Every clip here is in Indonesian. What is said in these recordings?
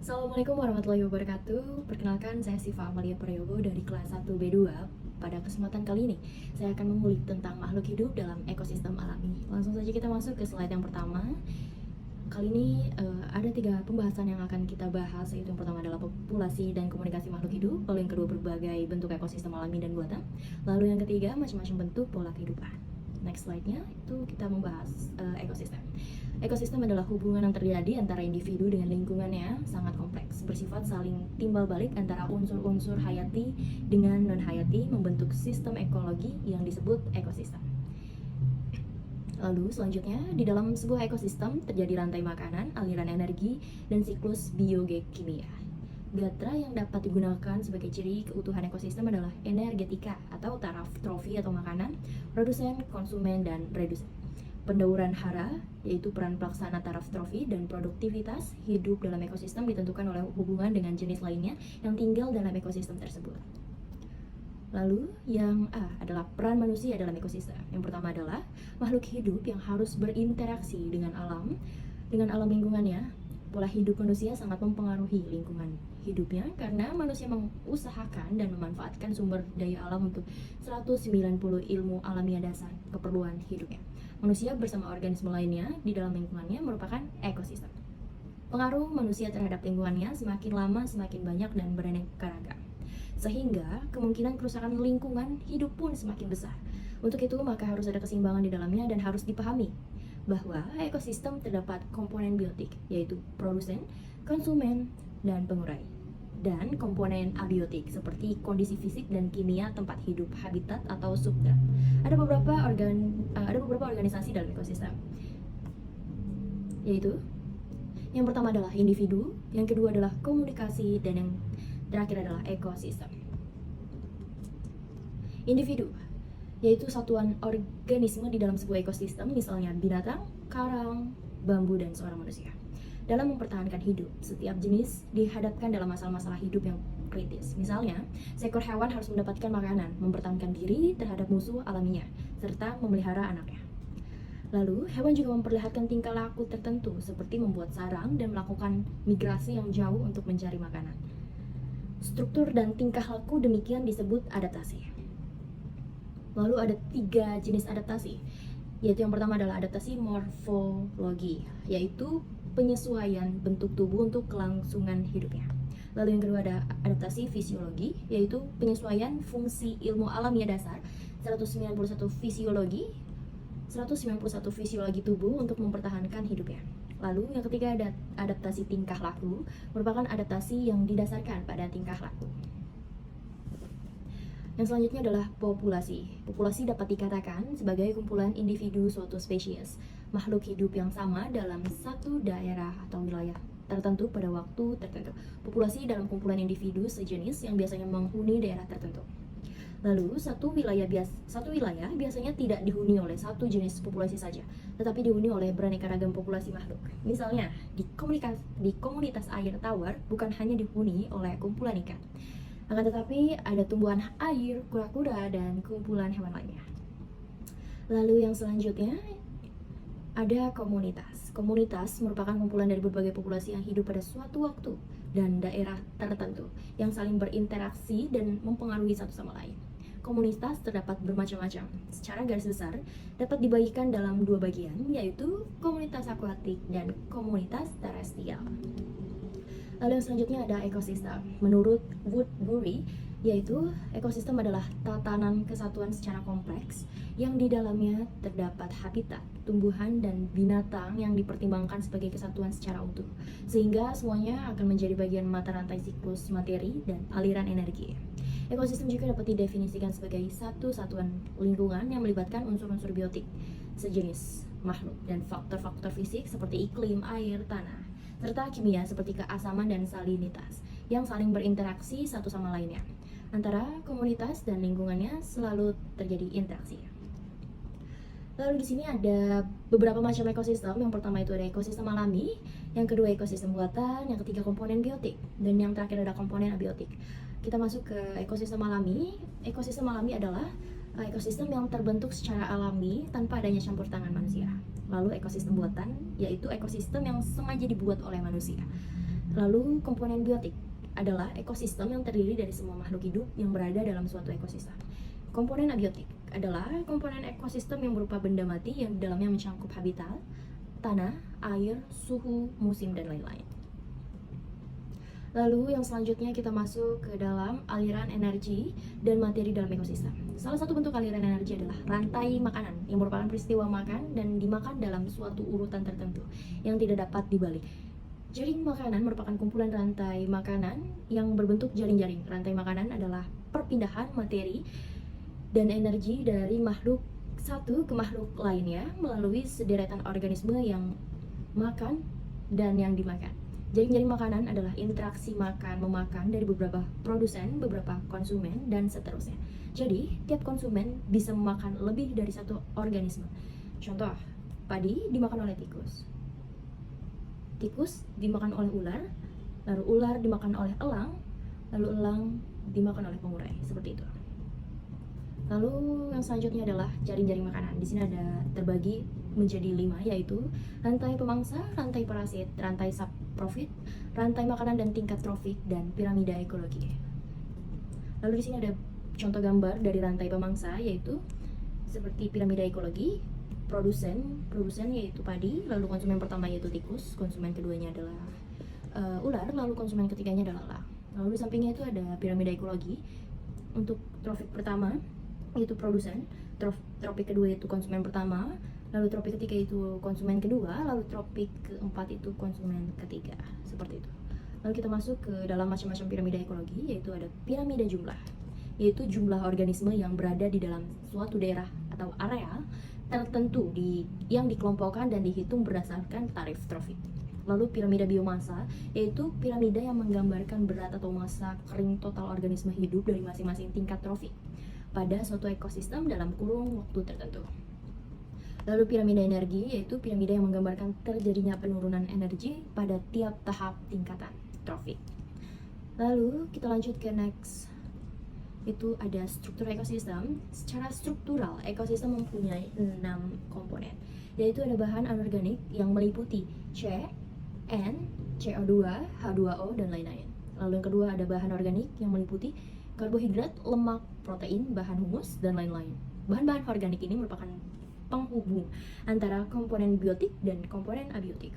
Assalamualaikum warahmatullahi wabarakatuh. Perkenalkan, saya Siva Amalia Prayogo dari kelas 1B2. Pada kesempatan kali ini, saya akan mengulik tentang makhluk hidup dalam ekosistem alami. Langsung saja kita masuk ke slide yang pertama. Kali ini ada 3 pembahasan yang akan kita bahas, yaitu yang pertama adalah populasi dan komunikasi makhluk hidup, lalu yang kedua berbagai bentuk ekosistem alami dan buatan, lalu yang ketiga macam-macam bentuk pola kehidupan. Next slide-nya itu kita membahas ekosistem. Ekosistem adalah hubungan yang terjadi antara individu dengan lingkungannya, sangat kompleks, bersifat saling timbal balik antara unsur-unsur hayati dengan non-hayati, membentuk sistem ekologi yang disebut ekosistem. Lalu selanjutnya, di dalam sebuah ekosistem terjadi rantai makanan, aliran energi, dan siklus biokimia. Gatra yang dapat digunakan sebagai ciri keutuhan ekosistem adalah energetika atau taraf trofi atau makanan, produsen, konsumen, dan redusen. Pendauran hara, yaitu peran pelaksana taraf trofi dan produktivitas hidup dalam ekosistem ditentukan oleh hubungan dengan jenis lainnya yang tinggal dalam ekosistem tersebut. Lalu yang A adalah peran manusia dalam ekosistem. Yang pertama adalah makhluk hidup yang harus berinteraksi dengan alam lingkungannya. Pola hidup manusia sangat mempengaruhi lingkungan hidupnya karena manusia mengusahakan dan memanfaatkan sumber daya alam untuk 190 ilmu alamiah dasar keperluan hidupnya. Manusia bersama organisme lainnya di dalam lingkungannya merupakan ekosistem. Pengaruh manusia terhadap lingkungannya semakin lama semakin banyak dan beraneka ragam, sehingga kemungkinan kerusakan lingkungan hidup pun semakin besar. Untuk itu maka harus ada keseimbangan di dalamnya dan harus dipahami bahwa ekosistem terdapat komponen biotik, yaitu produsen, konsumen, dan pengurai, dan komponen abiotik seperti kondisi fisik dan kimia tempat hidup, habitat atau substrat. Ada beberapa organisasi dalam ekosistem, yaitu yang pertama adalah individu, yang kedua adalah komunikasi, dan yang terakhir adalah ekosistem. Individu yaitu satuan organisme di dalam sebuah ekosistem, misalnya binatang, karang, bambu, dan seorang manusia. Dalam mempertahankan hidup, setiap jenis dihadapkan dalam masalah-masalah hidup yang kritis. Misalnya, seekor hewan harus mendapatkan makanan, mempertahankan diri terhadap musuh alaminya, serta memelihara anaknya. Lalu, hewan juga memperlihatkan tingkah laku tertentu, seperti membuat sarang dan melakukan migrasi yang jauh untuk mencari makanan. Struktur dan tingkah laku demikian disebut adaptasi. Lalu ada 3 jenis adaptasi, yaitu yang pertama adalah adaptasi morfologi, yaitu penyesuaian bentuk tubuh untuk kelangsungan hidupnya. Lalu yang kedua ada adaptasi fisiologi, yaitu penyesuaian fungsi ilmu alamiah dasar 191 fisiologi tubuh untuk mempertahankan hidupnya. Lalu yang ketiga ada adaptasi tingkah laku, merupakan adaptasi yang didasarkan pada tingkah laku. Yang selanjutnya adalah populasi. Populasi dapat dikatakan sebagai kumpulan individu suatu spesies, makhluk hidup yang sama dalam satu daerah atau wilayah tertentu pada waktu tertentu. Populasi dalam kumpulan individu sejenis yang biasanya menghuni daerah tertentu. Lalu, satu wilayah biasanya tidak dihuni oleh satu jenis populasi saja, tetapi dihuni oleh beraneka ragam populasi makhluk. Misalnya, di komunitas air tawar bukan hanya dihuni oleh kumpulan ikan, akan tetapi ada tumbuhan air, kura-kura, dan kumpulan hewan lainnya. Lalu yang selanjutnya ada komunitas. Komunitas merupakan kumpulan dari berbagai populasi yang hidup pada suatu waktu dan daerah tertentu yang saling berinteraksi dan mempengaruhi satu sama lain. Komunitas terdapat bermacam-macam. Secara garis besar dapat dibagikan dalam 2 bagian, yaitu komunitas akuatik dan komunitas terestrial. Lalu yang selanjutnya ada ekosistem. Menurut Woodbury, yaitu ekosistem adalah tatanan kesatuan secara kompleks yang di dalamnya terdapat habitat, tumbuhan, dan binatang yang dipertimbangkan sebagai kesatuan secara utuh, sehingga semuanya akan menjadi bagian mata rantai siklus materi dan aliran energi. Ekosistem juga dapat didefinisikan sebagai satu satuan lingkungan yang melibatkan unsur-unsur biotik sejenis makhluk dan faktor-faktor fisik seperti iklim, air, tanah, serta kimia seperti keasaman dan salinitas yang saling berinteraksi satu sama lainnya. Antara komunitas dan lingkungannya selalu terjadi interaksi. Lalu di sini ada beberapa macam ekosistem. Yang pertama itu ada ekosistem alami, yang kedua ekosistem buatan, yang ketiga komponen biotik, dan yang terakhir ada komponen abiotik. Kita masuk ke ekosistem alami. Ekosistem alami adalah ekosistem yang terbentuk secara alami tanpa adanya campur tangan manusia. Lalu ekosistem buatan, yaitu ekosistem yang sengaja dibuat oleh manusia. Lalu komponen biotik adalah ekosistem yang terdiri dari semua makhluk hidup yang berada dalam suatu ekosistem. Komponen abiotik adalah komponen ekosistem yang berupa benda mati yang di dalamnya mencangkup habitat, tanah, air, suhu, musim, dan lain-lain. Lalu yang selanjutnya kita masuk ke dalam aliran energi dan materi dalam ekosistem. Salah satu bentuk aliran energi adalah rantai makanan yang merupakan peristiwa makan dan dimakan dalam suatu urutan tertentu yang tidak dapat dibalik. Jaring makanan merupakan kumpulan rantai makanan yang berbentuk jaring-jaring. Rantai makanan adalah perpindahan materi dan energi dari makhluk satu ke makhluk lainnya melalui sederetan organisme yang makan dan yang dimakan. Jaring-jaring makanan adalah interaksi makan-memakan dari beberapa produsen, beberapa konsumen, dan seterusnya. Jadi, tiap konsumen bisa memakan lebih dari satu organisme. Contoh, padi dimakan oleh tikus. Tikus dimakan oleh ular, lalu ular dimakan oleh elang, lalu elang dimakan oleh pengurai, seperti itu. Lalu yang selanjutnya adalah jaring-jaring makanan. Di sini ada terbagi menjadi 5, yaitu rantai pemangsa, rantai parasit, rantai subprofit, rantai makanan dan tingkat trofik, dan piramida ekologi. Lalu di sini ada contoh gambar dari rantai pemangsa, yaitu seperti piramida ekologi. Produsen yaitu padi, lalu konsumen pertama yaitu tikus, konsumen keduanya adalah ular, lalu konsumen ketiganya adalah elang. Lalu di sampingnya itu ada piramida ekologi. Untuk trofik pertama yaitu produsen, tropik kedua itu konsumen pertama, lalu tropik ketiga itu konsumen kedua, lalu tropik keempat itu konsumen ketiga, seperti itu. Lalu kita masuk ke dalam macam-macam piramida ekologi, yaitu ada piramida jumlah, yaitu jumlah organisme yang berada di dalam suatu daerah atau area tertentu yang dikelompokkan dan dihitung berdasarkan tarif trofik. Lalu piramida biomasa, yaitu piramida yang menggambarkan berat atau massa kering total organisme hidup dari masing-masing tingkat trofik pada suatu ekosistem dalam kurung waktu tertentu. Lalu piramida energi, yaitu piramida yang menggambarkan terjadinya penurunan energi pada tiap tahap tingkatan trofik. Lalu kita lanjut ke next. Itu ada struktur ekosistem. Secara struktural, ekosistem mempunyai 6 komponen, yaitu ada bahan anorganik yang meliputi C, N, CO2, H2O, dan lain-lain. Lalu yang kedua ada bahan organik yang meliputi karbohidrat, lemak, protein, bahan humus, dan lain-lain. Bahan-bahan organik ini merupakan penghubung antara komponen biotik dan komponen abiotik.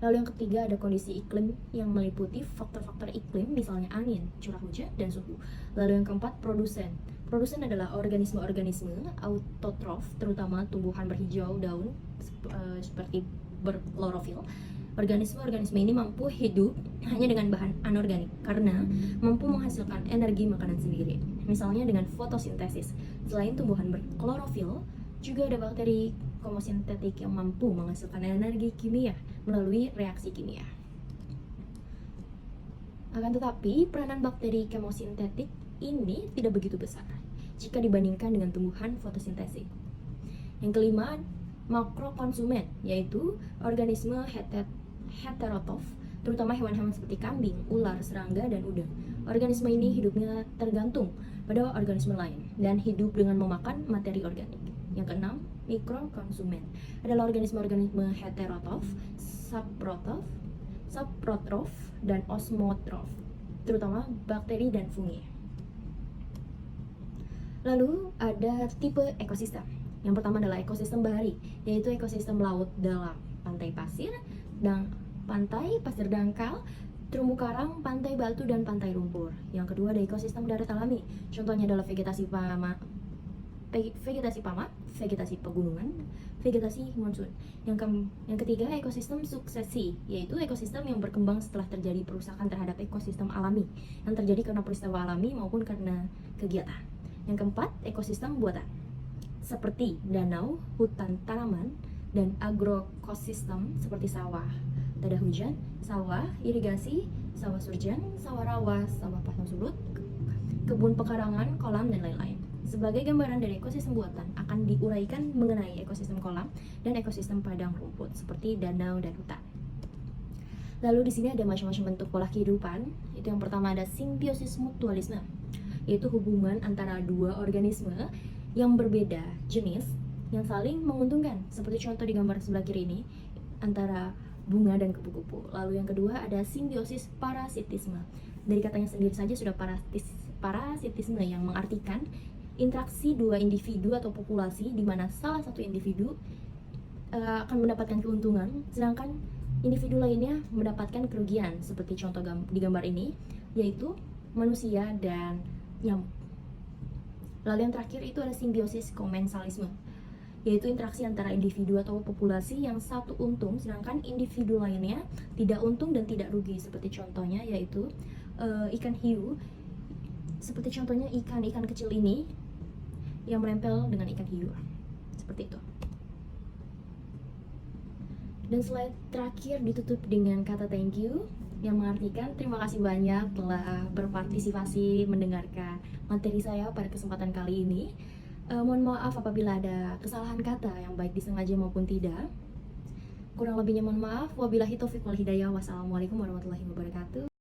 Lalu yang ketiga ada kondisi iklim yang meliputi faktor-faktor iklim, misalnya angin, curah hujan, dan suhu. Lalu yang keempat produsen. Produsen adalah organisme-organisme autotrof, terutama tumbuhan berhijau daun seperti berklorofil. Organisme-organisme ini mampu hidup hanya dengan bahan anorganik karena mampu menghasilkan energi makanan sendiri, misalnya dengan fotosintesis. Selain tumbuhan berklorofil, juga ada bakteri komosintetik yang mampu menghasilkan energi kimia melalui reaksi kimia. Akan tetapi, peranan bakteri kemosintetik ini tidak begitu besar jika dibandingkan dengan tumbuhan fotosintesis. Yang kelima, makrokonsumen, yaitu organisme heterotrof, terutama hewan-hewan seperti kambing, ular, serangga, dan udang. Organisme ini hidupnya tergantung pada organisme lain dan hidup dengan memakan materi organik. Yang keenam, mikrokonsumen adalah organisme-organisme heterotrof, saprotrof, dan osmotrof, terutama bakteri dan fungi. Lalu ada tipe ekosistem. Yang pertama adalah ekosistem bahari, yaitu ekosistem laut dalam pantai pasir dan pantai pasir dangkal, terumbu karang, pantai batu, dan pantai lumpur. Yang kedua ada ekosistem darat alami, contohnya adalah vegetasi pama, vegetasi pegunungan, vegetasi monsun. Yang ketiga ekosistem suksesi, yaitu ekosistem yang berkembang setelah terjadi perusakan terhadap ekosistem alami yang terjadi karena peristiwa alami maupun karena kegiatan. Yang keempat ekosistem buatan, seperti danau, hutan tanaman, dan agrokosistem seperti sawah, tada hujan, sawah irigasi, sawah surjan, sawah rawa, sawah pasang surut, kebun pekarangan, kolam, dan lain-lain. Sebagai gambaran dari ekosistem buatan akan diuraikan mengenai ekosistem kolam dan ekosistem padang rumput seperti danau dan hutan. Lalu di sini ada macam-macam bentuk pola kehidupan. Itu yang pertama ada simbiosis mutualisme, yaitu hubungan antara dua organisme yang berbeda jenis yang saling menguntungkan. Seperti contoh di gambar sebelah kiri ini, antara bunga dan kupu-kupu. Lalu yang kedua ada simbiosis parasitisme. Dari katanya sendiri saja sudah parasitisme yang mengartikan interaksi dua individu atau populasi di mana salah satu individu akan mendapatkan keuntungan, sedangkan individu lainnya mendapatkan kerugian, seperti contoh di gambar ini, yaitu manusia dan nyamuk. Lalu yang terakhir itu ada simbiosis komensalisme, yaitu interaksi antara individu atau populasi yang satu untung, sedangkan individu lainnya tidak untung dan tidak rugi, seperti contohnya yaitu ikan hiu. Seperti contohnya ikan kecil ini yang menempel dengan ikan hiu, seperti itu. Dan slide terakhir ditutup dengan kata thank you, yang mengartikan terima kasih banyak telah berpartisipasi mendengarkan materi saya pada kesempatan kali ini. Mohon maaf apabila ada kesalahan kata yang baik disengaja maupun tidak. Kurang lebihnya mohon maaf. Wabillahi taufiq wal hidayah. Wassalamualaikum warahmatullahi wabarakatuh.